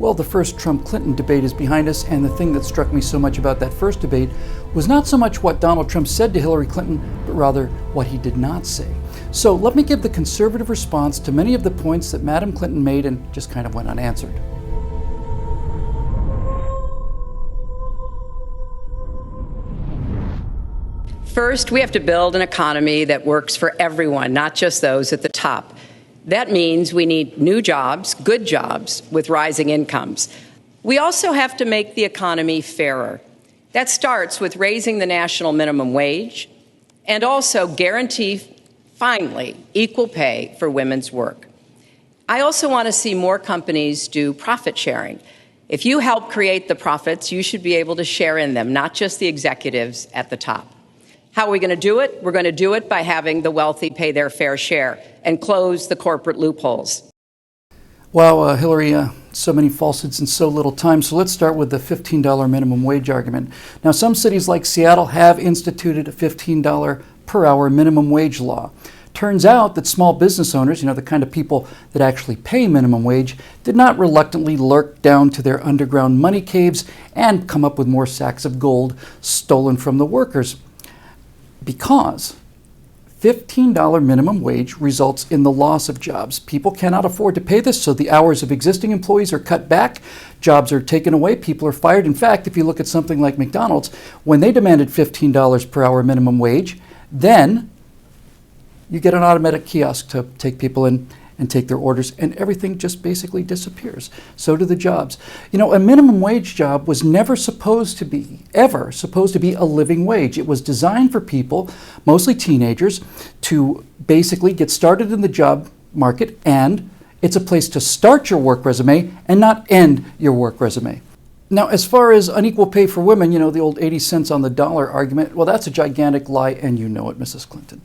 Well, the first Trump-Clinton debate is behind us, and the thing that struck me so much about that first debate was not so much what Donald Trump said to Hillary Clinton, but rather what he did not say. So let me give the conservative response to many of the points that Madam Clinton made and just kind of went unanswered. First, we have to build an economy that works for everyone, not just those at the top. That means we need new jobs, good jobs, with rising incomes. We also have to make the economy fairer. That starts with raising the national minimum wage and also guarantee, finally, equal pay for women's work. I also want to see more companies do profit sharing. If you help create the profits, you should be able to share in them, not just the executives at the top. How are we going to do it? We're going to do it by having the wealthy pay their fair share and close the corporate loopholes. Wow, Hillary, so many falsehoods in so little time. So let's start with the $15 minimum wage argument. Now, some cities like Seattle have instituted a $15 per hour minimum wage law. Turns out that small business owners, the kind of people that actually pay minimum wage, did not reluctantly lurk down to their underground money caves and come up with more sacks of gold stolen from the workers. Because $15 minimum wage results in the loss of jobs. People cannot afford to pay this, so the hours of existing employees are cut back, jobs are taken away, people are fired. In fact, if you look at something like McDonald's, when they demanded $15 per hour minimum wage, then you get an automatic kiosk to take people in and take their orders, and everything just basically disappears. So do the jobs. A minimum wage job was never supposed to be a living wage. It was designed for people, mostly teenagers, to basically get started in the job market, and it's a place to start your work resume and not end your work resume. Now, as far as unequal pay for women, the old 80 cents on the dollar argument, well, that's a gigantic lie, and you know it, Mrs. Clinton.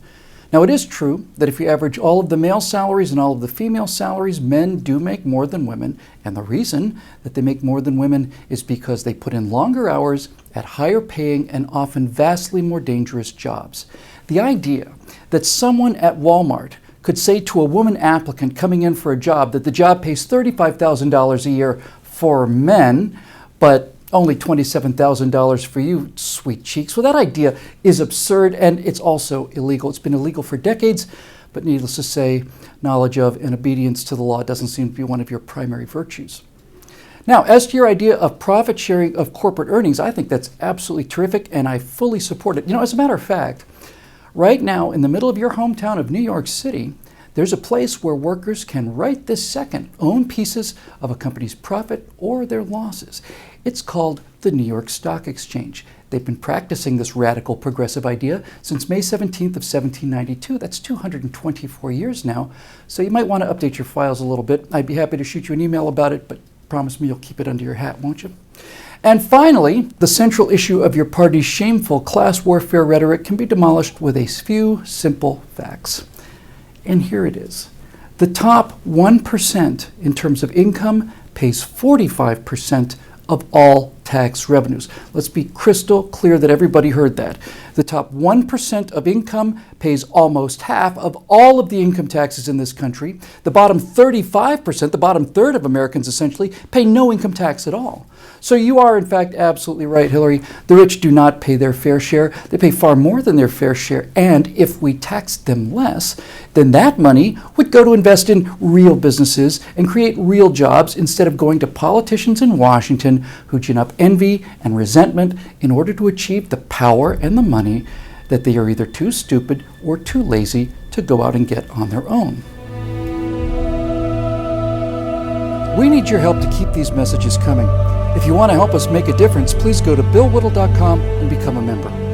Now, it is true that if you average all of the male salaries and all of the female salaries, men do make more than women. And the reason that they make more than women is because they put in longer hours at higher paying and often vastly more dangerous jobs. The idea that someone at Walmart could say to a woman applicant coming in for a job that the job pays $35,000 a year for men, but only $27,000 for you, sweet cheeks. Well, that idea is absurd, and it's also illegal. It's been illegal for decades, but needless to say, knowledge of and obedience to the law doesn't seem to be one of your primary virtues. Now, as to your idea of profit sharing of corporate earnings, I think that's absolutely terrific, and I fully support it. As a matter of fact, right now, in the middle of your hometown of New York City, there's a place where workers can right this second own pieces of a company's profit or their losses. It's called the New York Stock Exchange. They've been practicing this radical progressive idea since May 17th of 1792. That's 224 years now. So you might want to update your files a little bit. I'd be happy to shoot you an email about it, but promise me you'll keep it under your hat, won't you? And finally, the central issue of your party's shameful class warfare rhetoric can be demolished with a few simple facts. And here it is. The top 1% in terms of income pays 45% of all tax revenues. Let's be crystal clear that everybody heard that. The top 1% of income pays almost half of all of the income taxes in this country. The bottom 35%, the bottom third of Americans essentially, pay no income tax at all. So you are, in fact, absolutely right, Hillary. The rich do not pay their fair share. They pay far more than their fair share. And if we taxed them less, then that money would go to invest in real businesses and create real jobs instead of going to politicians in Washington who gin up envy and resentment in order to achieve the power and the money that they are either too stupid or too lazy to go out and get on their own. We need your help to keep these messages coming. If you want to help us make a difference, please go to billwhittle.com and become a member.